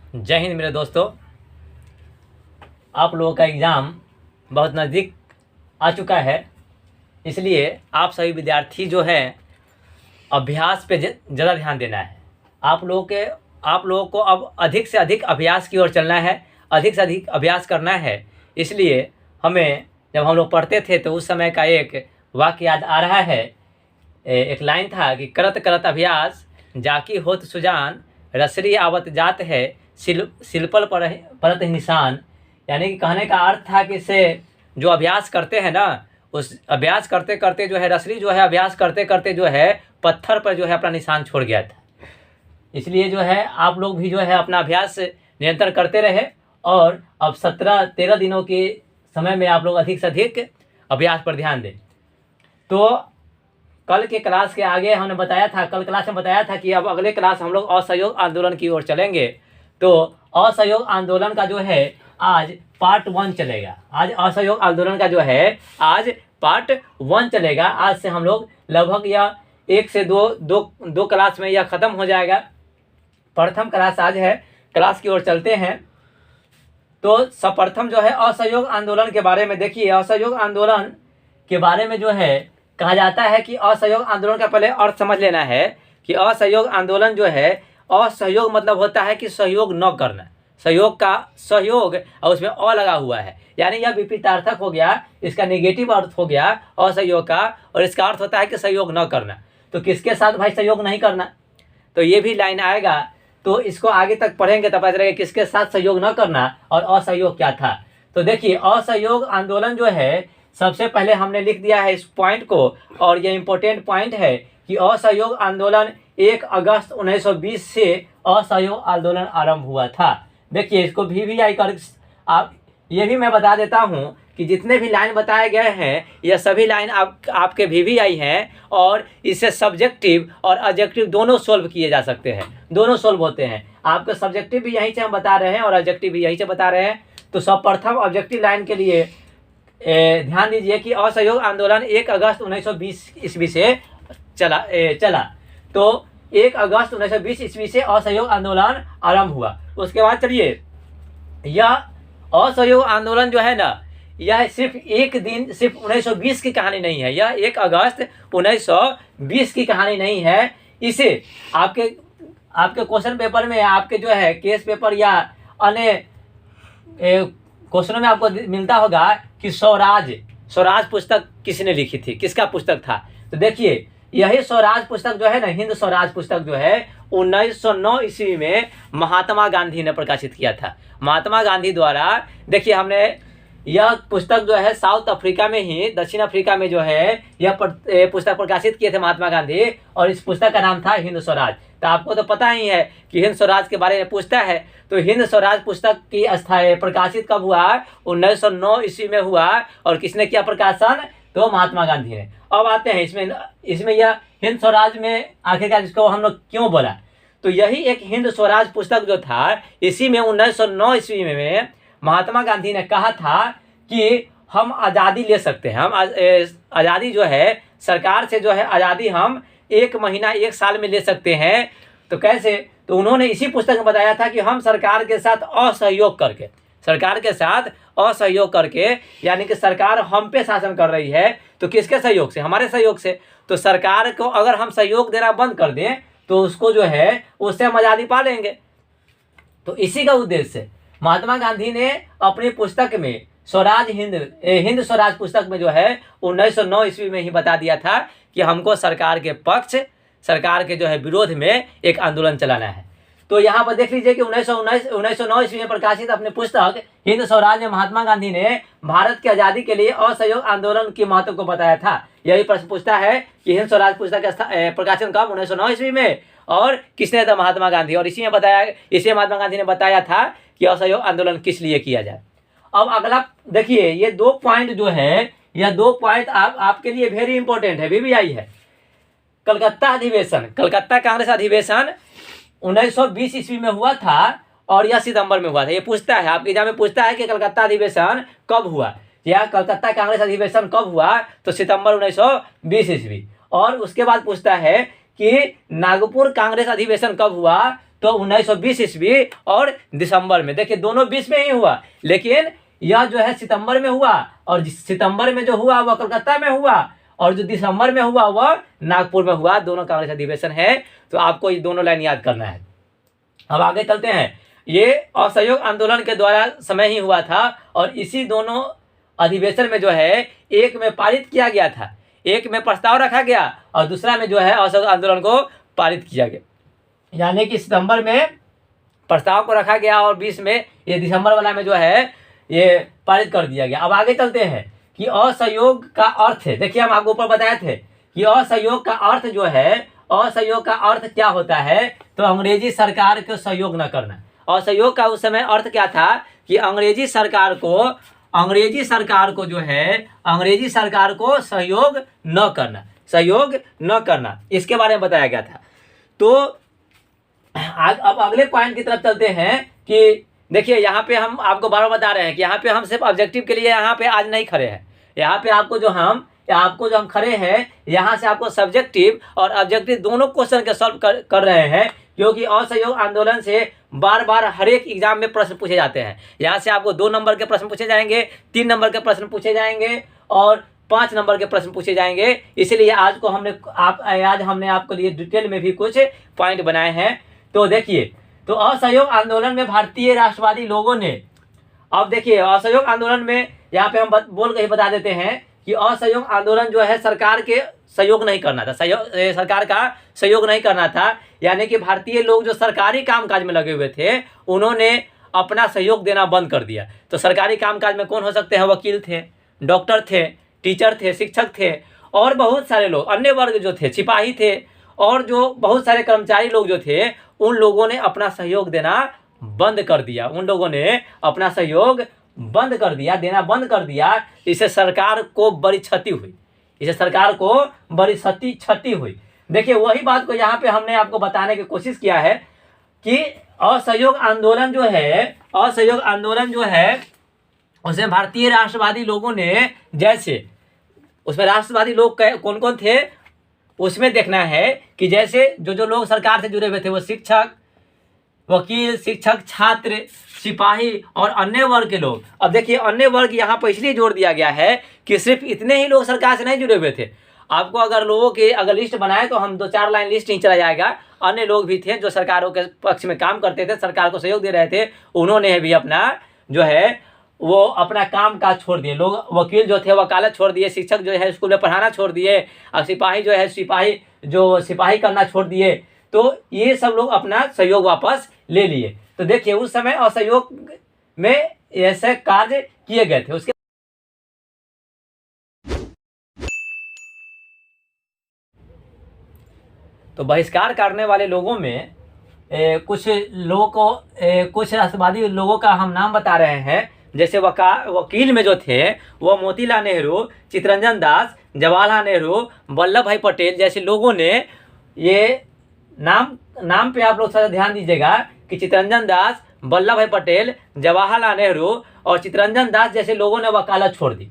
जय हिंद मेरे दोस्तों। आप लोगों का एग्ज़ाम बहुत नज़दीक आ चुका है, इसलिए आप सभी विद्यार्थी जो हैं अभ्यास पे ज़्यादा ध्यान देना है। आप लोगों को अब अधिक से अधिक अभ्यास की ओर चलना है, अधिक से अधिक अभ्यास करना है। इसलिए हमें जब हम लोग पढ़ते थे तो उस समय का एक वाक्य याद आ रहा है। एक लाइन था कि करत करत अभ्यास जाकी होत सुजान, रसरी आवत जात है सिलपल परत निशान। यानी कि कहने का अर्थ था कि इससे जो अभ्यास करते हैं ना, उस अभ्यास करते करते जो है रसरी जो है अभ्यास करते करते जो है पत्थर पर जो है अपना निशान छोड़ गया था। इसलिए जो है आप लोग भी जो है अपना अभ्यास निरंतर करते रहे और अब 17-13 दिनों के समय में आप लोग अधिक से अधिक अभ्यास पर ध्यान दें। तो कल के क्लास के आगे हमने बताया था, कल क्लास में बताया था कि अब अगले क्लास हम लोग असहयोग आंदोलन की ओर चलेंगे। तो असहयोग आंदोलन का जो है आज पार्ट 1 चलेगा। आज असहयोग आंदोलन का जो है आज पार्ट 1 चलेगा। आज से हम लोग लगभग या 1 से 2 क्लास में यह ख़त्म हो जाएगा। प्रथम क्लास आज है, क्लास की ओर चलते हैं। तो सर्वप्रथम जो है असहयोग आंदोलन के बारे में देखिए। असहयोग आंदोलन के बारे में जो है कहा जाता है कि असहयोग आंदोलन का पहले अर्थ समझ लेना है कि असहयोग आंदोलन जो है, असहयोग मतलब होता है कि सहयोग न करना। सहयोग का सहयोग और उसमें अ लगा हुआ है, यानी यह विपरीतार्थक हो गया, इसका नेगेटिव अर्थ हो गया असहयोग का, और इसका अर्थ होता है कि सहयोग न करना। तो किसके साथ भाई सहयोग नहीं करना, तो ये भी लाइन आएगा। तो इसको आगे तक पढ़ेंगे तो पता चलेगा किसके साथ सहयोग न करना और असहयोग क्या था। तो देखिए असहयोग आंदोलन जो है, सबसे पहले हमने लिख दिया है इस पॉइंट को, और ये इम्पोर्टेंट पॉइंट है कि असहयोग आंदोलन 1 अगस्त 1920 से असहयोग आंदोलन आरंभ हुआ था। देखिए इसको VVI कर आप, ये भी मैं बता देता हूँ कि जितने भी लाइन बताए गए हैं यह सभी लाइन आपके VVI हैं, और इससे सब्जेक्टिव और ऑब्जेक्टिव दोनों सोल्व किए जा सकते हैं, दोनों सोल्व होते हैं। आपके सब्जेक्टिव भी यहीं से हम बता रहे हैं और ऑब्जेक्टिव भी यहीं से बता रहे हैं। तो सर्वप्रथम ऑब्जेक्टिव लाइन के लिए ध्यान दीजिए कि असहयोग आंदोलन 1 अगस्त 1920 ईस्वी से चला। तो 1 अगस्त 1920 ईस्वी से असहयोग आंदोलन आरंभ हुआ। उसके बाद चलिए, यह असहयोग आंदोलन जो है ना, यह सिर्फ एक दिन, सिर्फ 1920 की कहानी नहीं है। यह 1 अगस्त 1920 की कहानी नहीं है। इसे आपके क्वेश्चन पेपर में, आपके जो है केस पेपर या अन्य क्वेश्चनों में आपको मिलता होगा कि स्वराज पुस्तक किसने लिखी थी, किसका पुस्तक था। तो देखिए यही स्वराज पुस्तक जो है ना, हिंद स्वराज पुस्तक जो है 1909 ईस्वी में महात्मा गांधी ने प्रकाशित किया था। महात्मा गांधी द्वारा, देखिए हमने यह पुस्तक जो है साउथ अफ्रीका में ही, दक्षिण अफ्रीका में जो है यह पुस्तक प्रकाशित किए थे महात्मा गांधी, और इस पुस्तक का नाम था हिंद स्वराज। तो आपको तो पता ही है कि हिंद स्वराज के बारे में पूछता है। तो हिंद स्वराज पुस्तक की प्रकाशित कब हुआ, 1909 ईस्वी में हुआ, और किसने किया प्रकाशन, तो महात्मा गांधी ने। अब आते हैं इसमें यह हिंद स्वराज में आखिरकार इसको हम लोग क्यों बोला, तो यही एक हिंद स्वराज पुस्तक जो था, इसी में 1909 ईस्वी में महात्मा गांधी ने कहा था कि हम आज़ादी ले सकते हैं। हम आज़ादी जो है, सरकार से जो है आज़ादी हम 1 महीना 1 साल में ले सकते हैं। तो कैसे, तो उन्होंने इसी पुस्तक में बताया था कि हम सरकार के साथ असहयोग करके, यानी कि सरकार हम पे शासन कर रही है, तो किसके सहयोग से, हमारे सहयोग से। तो सरकार को अगर हम सहयोग देना बंद कर दें तो उसको जो है, उससे हम आज़ादी पा लेंगे। तो इसी का उद्देश्य से महात्मा गांधी ने अपनी पुस्तक में हिंद स्वराज पुस्तक में जो है 1909 ईस्वी में ही बता दिया था कि हमको सरकार के पक्ष, सरकार के जो है विरोध में एक आंदोलन चलाना है। तो यहाँ पर देख लीजिए कि 1909 ईस्वी में प्रकाशित अपनी पुस्तक हिंद स्वराज में महात्मा गांधी ने भारत की आज़ादी के लिए असहयोग आंदोलन के महत्व को बताया था। यही प्रश्न पूछता है कि हिंद स्वराज पुस्तक का प्रकाशन कब, 1909 ईस्वी में, और किसने था, महात्मा गांधी। और इसी महात्मा गांधी ने बताया था कि असहयोग आंदोलन किस लिए किया जाए। अब अगला देखिए, ये 2 पॉइंट जो है, यह 2 पॉइंट आपके लिए वेरी इंपॉर्टेंट है, VVI है। कलकत्ता कांग्रेस अधिवेशन 1920 ईस्वी में हुआ था, और यह सितंबर में हुआ था। ये पूछता है, आपके एग्जाम में पूछता है कि कलकत्ता अधिवेशन कब हुआ, या कलकत्ता कांग्रेस अधिवेशन कब हुआ, तो सितंबर 1920 ईस्वी। और उसके बाद पूछता है कि नागपुर कांग्रेस अधिवेशन कब हुआ, तो 1920 ईस्वी और दिसंबर में, देखिए दोनों 20 में ही हुआ, लेकिन यह जो है सितंबर में हुआ, और सितंबर में जो हुआ वह कलकत्ता में हुआ, और जो दिसंबर में हुआ वह नागपुर में हुआ। दोनों कांग्रेस अधिवेशन है, तो आपको ये दोनों लाइन याद करना है। अब आगे चलते हैं। ये असहयोग आंदोलन के द्वारा समय ही हुआ था, और इसी दोनों अधिवेशन में जो है एक में पारित किया गया था, एक में प्रस्ताव रखा गया और दूसरा में जो है असहयोग आंदोलन को पारित किया गया। यानी कि सितंबर में प्रस्ताव को रखा गया और 20 में, ये दिसंबर वाला में जो है ये पारित कर दिया गया। अब आगे चलते हैं कि असहयोग का अर्थ है। देखिए हम आपको ऊपर बताए थे कि असहयोग का अर्थ जो है, असहयोग का अर्थ क्या होता है, तो अंग्रेजी सरकार को सहयोग न करना। असहयोग का उस समय अर्थ क्या था कि अंग्रेजी सरकार को जो है, अंग्रेजी सरकार को सहयोग न करना, सहयोग न करना, इसके बारे में बताया गया था। तो अब अगले पॉइंट की तरफ चलते हैं कि देखिए यहाँ पे हम आपको बार बार बता रहे हैं कि यहाँ पे हम सिर्फ ऑब्जेक्टिव के लिए यहाँ पे आज नहीं खड़े हैं। यहाँ पे आपको जो हम खड़े हैं, यहाँ से आपको सब्जेक्टिव और ऑब्जेक्टिव दोनों क्वेश्चन के सॉल्व कर रहे हैं, क्योंकि असहयोग आंदोलन से बार बार हर एक एग्जाम में प्रश्न पूछे जाते हैं। यहाँ से आपको 2 नंबर के प्रश्न पूछे जाएंगे, 3 नंबर के प्रश्न पूछे जाएंगे और 5 नंबर के प्रश्न पूछे जाएंगे। इसलिए आज हमने आपके लिए डिटेल में भी कुछ पॉइंट बनाए हैं। तो देखिए, तो असहयोग आंदोलन में भारतीय राष्ट्रवादी लोगों ने, अब देखिए असहयोग आंदोलन में यहाँ पे हम बोल के ही बता देते हैं कि असहयोग आंदोलन जो है सरकार के सहयोग नहीं करना था, सरकार का सहयोग नहीं करना था। यानी कि भारतीय लोग जो सरकारी कामकाज में लगे हुए थे, उन्होंने अपना सहयोग देना बंद कर दिया। तो सरकारी कामकाज में कौन हो सकते हैं? वकील थे, डॉक्टर थे, टीचर थे, शिक्षक थे, और बहुत सारे लोग, अन्य वर्ग जो थे, सिपाही थे, और जो बहुत सारे कर्मचारी लोग जो थे, उन लोगों ने अपना सहयोग देना बंद कर दिया। उन लोगों ने अपना सहयोग बंद कर दिया, देना बंद कर दिया। इससे सरकार को बड़ी क्षति हुई, इससे सरकार को बड़ी क्षति हुई। देखिए वही बात को यहाँ पे हमने आपको बताने की कोशिश किया है कि असहयोग आंदोलन जो है उसमें भारतीय राष्ट्रवादी लोगों ने, जैसे उसमें राष्ट्रवादी लोग कौन कौन थे उसमें देखना है कि जैसे जो लोग सरकार से जुड़े हुए थे, वो शिक्षक, वकील, शिक्षक, छात्र, सिपाही और अन्य वर्ग के लोग। अब देखिए अन्य वर्ग यहाँ पर इसलिए जोड़ दिया गया है कि सिर्फ इतने ही लोग सरकार से नहीं जुड़े हुए थे। आपको अगर लोगों की अगर लिस्ट बनाए तो हम 2-4 लाइन लिस्ट नहीं चला जाएगा। अन्य लोग भी थे जो सरकारों के पक्ष में काम करते थे, सरकार को सहयोग दे रहे थे, उन्होंने भी अपना जो है वो अपना काम काज छोड़ दिए। लोग, वकील जो थे वकालत छोड़ दिए, शिक्षक जो है स्कूल में पढ़ाना छोड़ दिए, और सिपाही जो है सिपाही करना छोड़ दिए। तो ये सब लोग अपना सहयोग वापस ले लिए। तो देखिए उस समय असहयोग में ऐसे कार्य किए गए थे। उसके तो बहिष्कार करने वाले लोगों में कुछ राष्ट्रवादी लोगों का हम नाम बता रहे हैं। जैसे वकील में जो थे वो मोतीलाल नेहरू, चित्तरंजन दास, जवाहरलाल नेहरू, वल्लभ भाई पटेल जैसे लोगों ने, ये नाम पे आप लोग थोड़ा ध्यान दीजिएगा कि चित्तरंजन दास, वल्लभ भाई पटेल, जवाहरलाल नेहरू और चित्तरंजन दास जैसे लोगों ने वकालत छोड़ दी,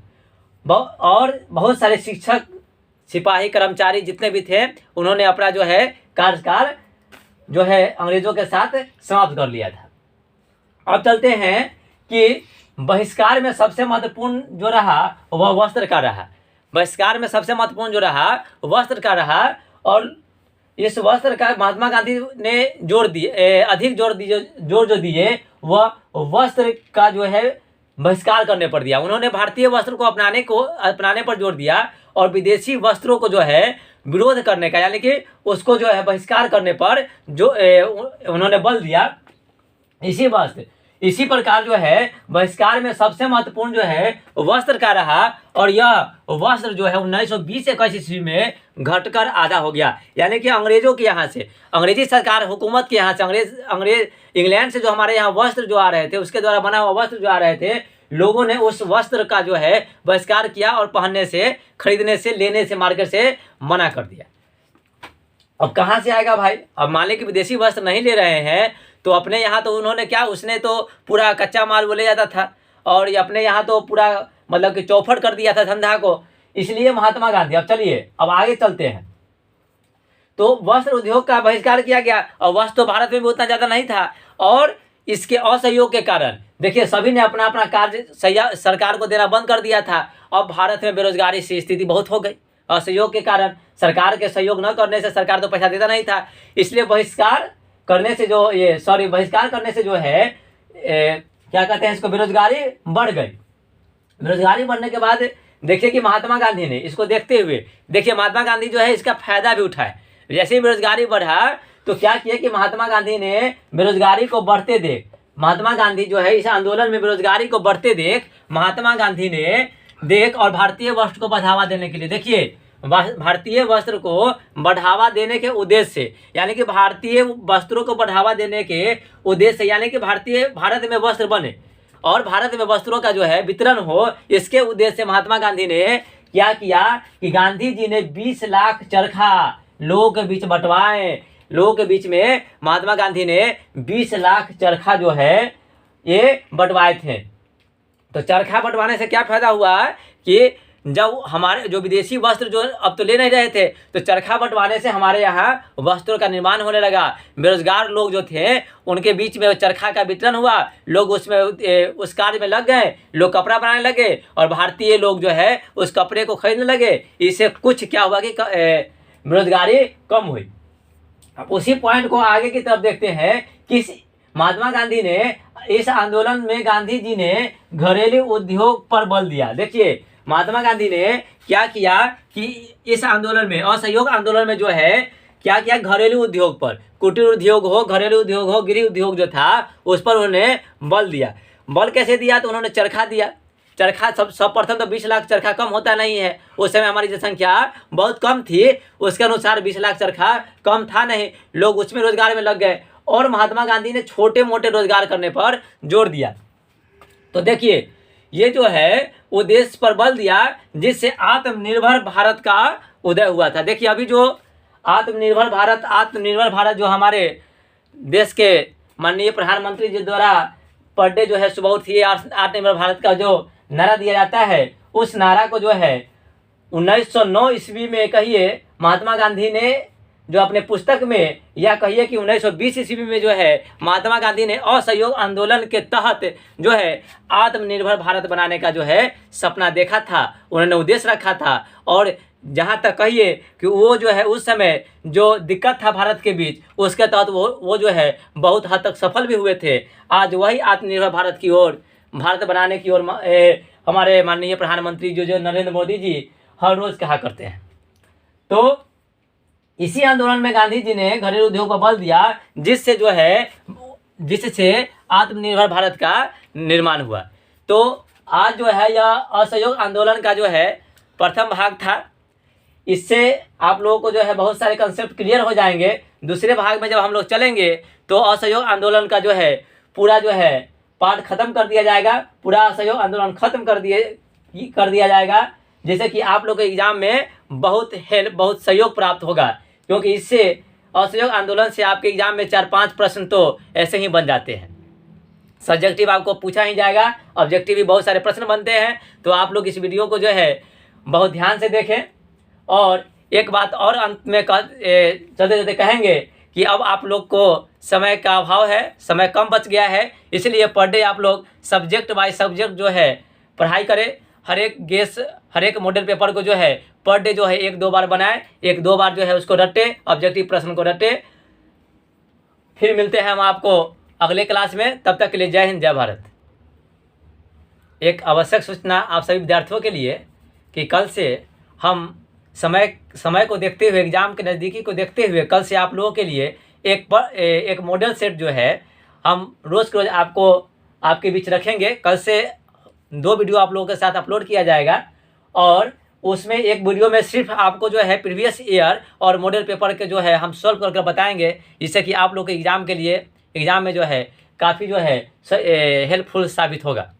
और बहुत सारे शिक्षक, सिपाही, कर्मचारी जितने भी थे, उन्होंने अपना जो है कार्यकाल जो है अंग्रेजों के साथ समाप्त कर लिया था। अब चलते हैं कि बहिष्कार में सबसे महत्वपूर्ण जो रहा वह वस्त्र का रहा। बहिष्कार में सबसे महत्वपूर्ण जो रहा वस्त्र का रहा, और इस वस्त्र का महात्मा गांधी ने अधिक जोर जो दिए वह वस्त्र का जो है बहिष्कार करने पर दिया। उन्होंने भारतीय वस्त्र को अपनाने पर जोर दिया, और विदेशी वस्त्रों को जो है विरोध करने का, यानी कि उसको जो है बहिष्कार करने पर जो उन्होंने बल दिया। इसी प्रकार जो है बहिष्कार में सबसे महत्वपूर्ण जो है वस्त्र का रहा, और यह वस्त्र जो है 1920-21 ईस्वी में घटकर आधा हो गया। यानी कि अंग्रेजों के यहाँ से, अंग्रेजी सरकार हुकूमत के यहाँ से, अंग्रेज इंग्लैंड से जो हमारे यहाँ वस्त्र जो आ रहे थे, उसके द्वारा बना हुआ वस्त्र जो आ रहे थे, लोगों ने उस वस्त्र का जो है बहिष्कार किया और पहनने से, खरीदने से, लेने से, मार्केट से मना कर दिया। अब कहाँ से आएगा भाई? अब मान लें कि विदेशी वस्त्र नहीं ले रहे हैं तो अपने यहाँ तो उन्होंने क्या, उसने तो पूरा कच्चा माल वो ले जाता था, और ये अपने यहाँ तो पूरा मतलब कि चौपट कर दिया था धंधा को। इसलिए महात्मा गांधी, अब चलिए अब आगे चलते हैं। तो वस्त्र उद्योग का बहिष्कार किया गया, और वस्त्र तो भारत में भी उतना ज़्यादा नहीं था, और इसके असहयोग के कारण देखिए सभी ने अपना अपना कार्य सरकार को देना बंद कर दिया था। अब भारत में बेरोजगारी की स्थिति बहुत हो गई, असहयोग के कारण। सरकार के सहयोग न करने से, सरकार तो पैसा देता नहीं था, इसलिए बहिष्कार करने से बहिष्कार करने से जो है क्या कहते हैं इसको, बेरोजगारी बढ़ गई। बेरोजगारी बढ़ने के बाद देखिए कि महात्मा गांधी ने इसको देखते हुए, देखिए महात्मा गांधी जो है इसका फायदा भी उठाए। जैसे ही बेरोजगारी बढ़ा तो क्या किया कि महात्मा गांधी ने बेरोजगारी को बढ़ते देख, महात्मा गांधी जो है इस आंदोलन में बेरोजगारी को बढ़ते देख महात्मा गांधी ने और भारतीय वस्त्र को बढ़ावा देने के लिए, देखिए भारतीय वस्त्र को बढ़ावा देने के उद्देश्य से, यानी कि भारतीय वस्त्रों को बढ़ावा देने के उद्देश्य से, यानी कि भारत में वस्त्र बने और भारत में वस्त्रों का जो है वितरण हो, इसके उद्देश्य से महात्मा गांधी ने क्या किया कि गांधी जी ने 20 लाख चरखा लोगों के बीच बंटवाए। लोगों के बीच में महात्मा गांधी ने 20 लाख चरखा जो है ये बंटवाए थे। तो चरखा बंटवाने से क्या फायदा हुआ कि जब हमारे जो विदेशी वस्त्र जो अब तो ले नहीं रहे थे, तो चरखा बंटवाने से हमारे यहाँ वस्त्रों का निर्माण होने लगा। बेरोजगार लोग जो थे उनके बीच में चरखा का वितरण हुआ, लोग उसमें उस कार्य में लग गए, लोग कपड़ा बनाने लगे और भारतीय लोग जो है उस कपड़े को खरीदने लगे। इससे कुछ क्या हुआ कि बेरोजगारी कम हुई। अब उसी पॉइंट को आगे की तरफ देखते हैं कि महात्मा गांधी ने इस आंदोलन में गांधी जी ने घरेलू उद्योग पर बल दिया। देखिए महात्मा गांधी ने क्या किया कि इस आंदोलन में, असहयोग आंदोलन में जो है क्या किया, घरेलू उद्योग पर, कुटीर उद्योग हो, घरेलू उद्योग हो, गृह उद्योग जो था उस पर उन्होंने बल दिया। बल कैसे दिया, तो उन्होंने चरखा दिया। चरखा सब प्रथम तो 20 लाख चरखा कम होता नहीं है, उस समय हमारी जनसंख्या बहुत कम थी, उसके अनुसार 20 लाख चरखा कम था नहीं, लोग उसमें रोजगार में लग गए। और महात्मा गांधी ने छोटे मोटे रोजगार करने पर जोर दिया। तो देखिए ये जो है उद्देश्य पर बल दिया जिससे आत्मनिर्भर भारत का उदय हुआ था। देखिए अभी जो आत्मनिर्भर भारत जो हमारे देश के माननीय प्रधानमंत्री जी द्वारा पर डे जो है सुबह उठिए आत्मनिर्भर भारत का जो नारा दिया जाता है, उस नारा को जो है 1909 ईस्वी में कहिए महात्मा गांधी ने जो अपने पुस्तक में, या कहिए कि 1920 ईस्वी में जो है महात्मा गांधी ने असहयोग आंदोलन के तहत जो है आत्मनिर्भर भारत बनाने का जो है सपना देखा था, उन्होंने उद्देश्य रखा था। और जहाँ तक कहिए कि वो जो है उस समय जो दिक्कत था भारत के बीच, उसके तहत वो जो है बहुत हद तक सफल भी हुए थे। आज वही आत्मनिर्भर भारत की ओर, भारत बनाने की ओर हमारे माननीय प्रधानमंत्री जो नरेंद्र मोदी जी हर रोज़ कहा करते हैं। तो इसी आंदोलन में गांधी जी ने घरेलू उद्योग पर बल दिया जिससे आत्मनिर्भर भारत का निर्माण हुआ। तो आज जो है यह असहयोग आंदोलन का जो है प्रथम भाग था। इससे आप लोगों को जो है बहुत सारे कंसेप्ट क्लियर हो जाएंगे। दूसरे भाग में जब हम लोग चलेंगे तो असहयोग आंदोलन का जो है पूरा जो है पार्ट खत्म कर दिया जाएगा, पूरा असहयोग आंदोलन खत्म कर दिया जाएगा, जैसे कि आप लोग के एग्जाम में बहुत सहयोग प्राप्त होगा, क्योंकि इससे असहयोग आंदोलन से आपके एग्जाम में 4-5 प्रश्न तो ऐसे ही बन जाते हैं। सब्जेक्टिव आपको पूछा ही जाएगा, ऑब्जेक्टिव भी बहुत सारे प्रश्न बनते हैं। तो आप लोग इस वीडियो को जो है बहुत ध्यान से देखें। और एक बात और अंत में चलते चलते कहेंगे कि अब आप लोग को समय का अभाव है, समय कम बच गया है, इसलिए पर डे आप लोग सब्जेक्ट बाय सब्जेक्ट जो है पढ़ाई करें। हर एक मॉडल पेपर को जो है पर डे जो है 1-2 बार बनाए, 1-2 बार जो है उसको रटे, ऑब्जेक्टिव प्रश्न को रटे। फिर मिलते हैं हम आपको अगले क्लास में, तब तक के लिए जय हिंद जय भारत। एक आवश्यक सूचना आप सभी विद्यार्थियों के लिए कि कल से हम समय को देखते हुए, एग्जाम के नज़दीकी को देखते हुए, कल से आप लोगों के लिए एक मॉडल सेट जो है हम रोज़ के रोज़ आपके बीच रखेंगे। कल से 2 वीडियो आप लोगों के साथ अपलोड किया जाएगा और उसमें एक वीडियो में सिर्फ आपको जो है प्रीवियस ईयर और मॉडल पेपर के जो है हम सॉल्व करके बताएंगे, जिससे कि आप लोग के एग्ज़ाम में जो है काफ़ी जो है हेल्पफुल साबित होगा।